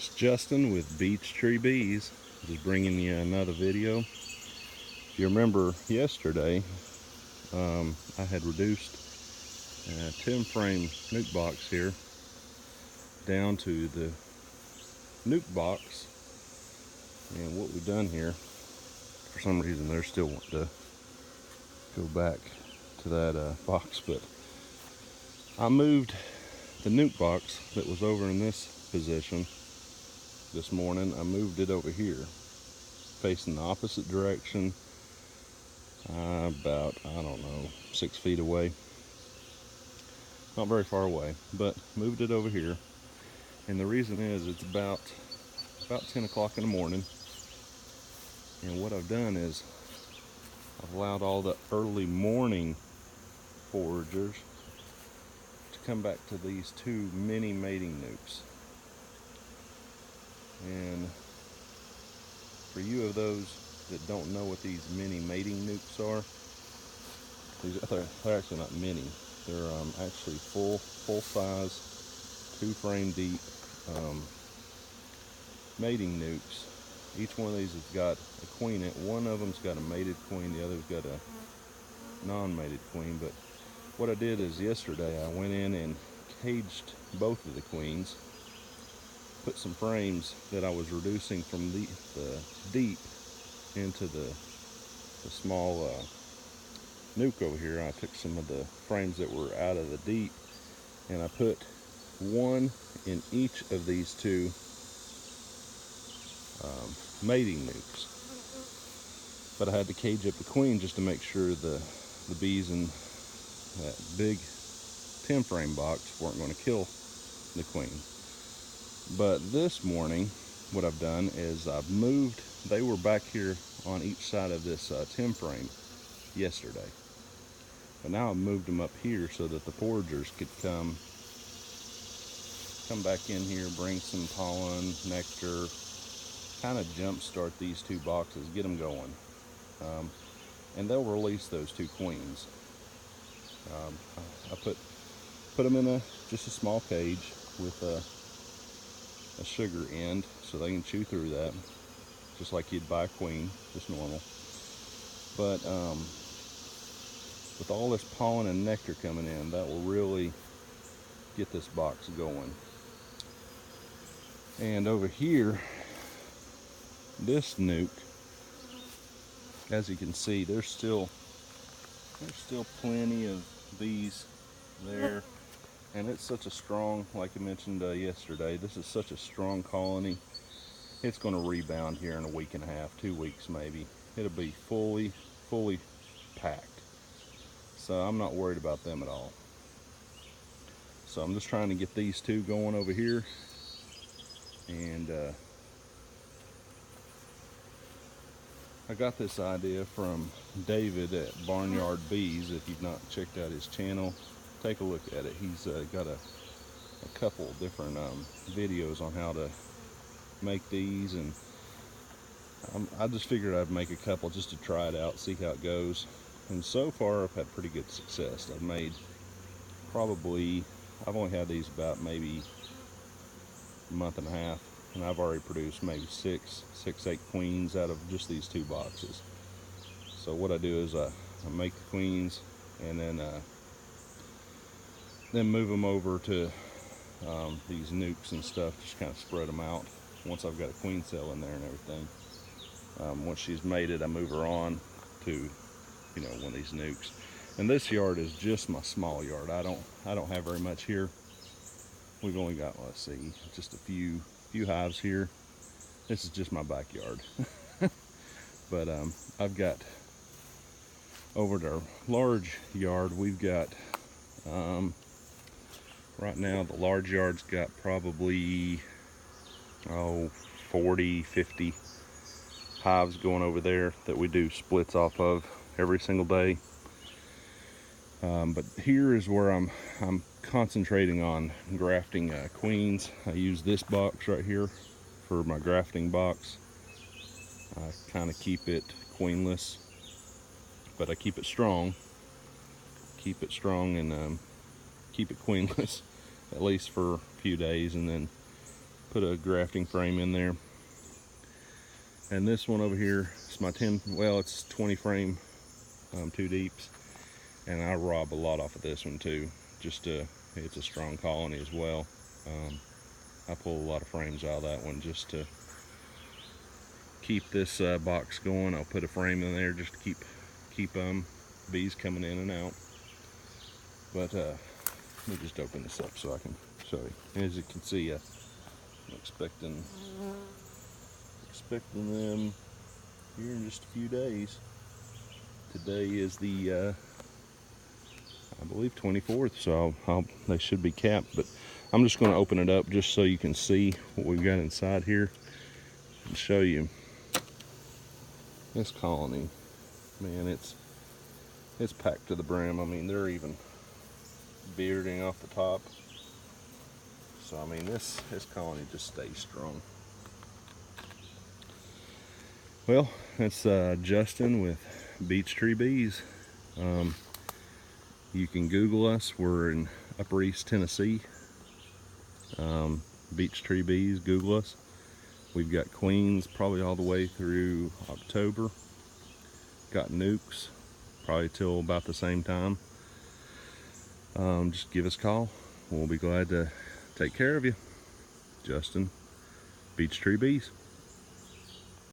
It's Justin with Beach Tree Bees, just bringing you another video. If you remember yesterday, I had reduced a 10 frame nuke box here down to the nuke box, and what we've done here, for some reason they're still wanting to go back to that box, but I moved the nuke box that was over in this position this morning. I moved it over here, facing the opposite direction, about, I don't know, 6 feet away. Not very far away, but moved it over here. And the reason is it's about 10 o'clock in the morning. And what I've done is I've allowed all the early morning foragers to come back to these two mini mating nukes. And for you of those that don't know what these mini mating nukes are, they're actually not mini. They're actually full size, 2 frame deep mating nukes. Each one of these has got a queen in it. One of them's got a mated queen, the other's got a non-mated queen. But what I did is yesterday I went in and caged both of the queens, put some frames that I was reducing from the deep into the small nuke over here. I took some of the frames that were out of the deep and I put one in each of these two mating nukes. But I had to cage up the queen just to make sure the bees in that big 10 frame box weren't going to kill the queen. But this morning what I've done is I've moved, they were back here on each side of this 10 frame yesterday, but now I've moved them up here so that the foragers could come back in here, bring some pollen, nectar, kind of jumpstart these two boxes, get them going, and they'll release those two queens. I put them in just a small cage with a sugar end so they can chew through that, just like you'd buy a queen, just normal. But with all this pollen and nectar coming in, that will really get this box going. And over here, this nuke, as you can see, there's still plenty of bees there, and it's such a strong, like I mentioned yesterday, this is such a strong colony. It's going to rebound here in a week and a half, 2 weeks maybe. It'll be fully packed, so I'm not worried about them at all. So I'm just trying to get these two going over here, and I got this idea from David at Barnyard Bees. If you've not checked out his channel, take a look at it. He's got a couple different videos on how to make these, and I just figured I'd make a couple just to try it out, see how it goes. And so far I've had pretty good success. I've made I've only had these about maybe a month and a half, and I've already produced maybe six, 8 queens out of just these 2 boxes. So what I do is I make the queens, and then move them over to these nukes and stuff, just kind of spread them out once I've got a queen cell in there and everything. Once she's mated, I move her on to one of these nukes. And this yard is just my small yard. I don't have very much here. We've only got, let's see, just a few hives here. This is just my backyard. But I've got over at our large yard, we've got right now the large yard's got probably 40, 50 hives going over there that we do splits off of every single day. But here is where I'm concentrating on grafting queens. I use this box right here for my grafting box. I kind of keep it queenless, but I keep it strong. Keep it strong and keep it queenless, at least for a few days, and then put a grafting frame in there. And this one over here, it's my 20 frame 2 deeps, and I rob a lot off of this one too. It's a strong colony as well. I pull a lot of frames out of that one just to keep this box going. I'll put a frame in there just to keep bees coming in and out. But let me just open this up so I can show you. As you can see, I'm expecting them here in just a few days. Today is the I believe 24th, so they should be capped. But I'm just going to open it up just so you can see what we've got inside here and show you this colony. Man, it's packed to the brim. I mean, they're even bearding off the top. So I mean, this colony just stays strong. Well, that's Justin with Beech Tree Bees. You can Google us. We're in Upper East Tennessee. Beech Tree Bees, Google us. We've got queens probably all the way through October. Got nukes probably till about the same time. Just give us a call. We'll be glad to take care of you. Justin, Beech Tree Bees.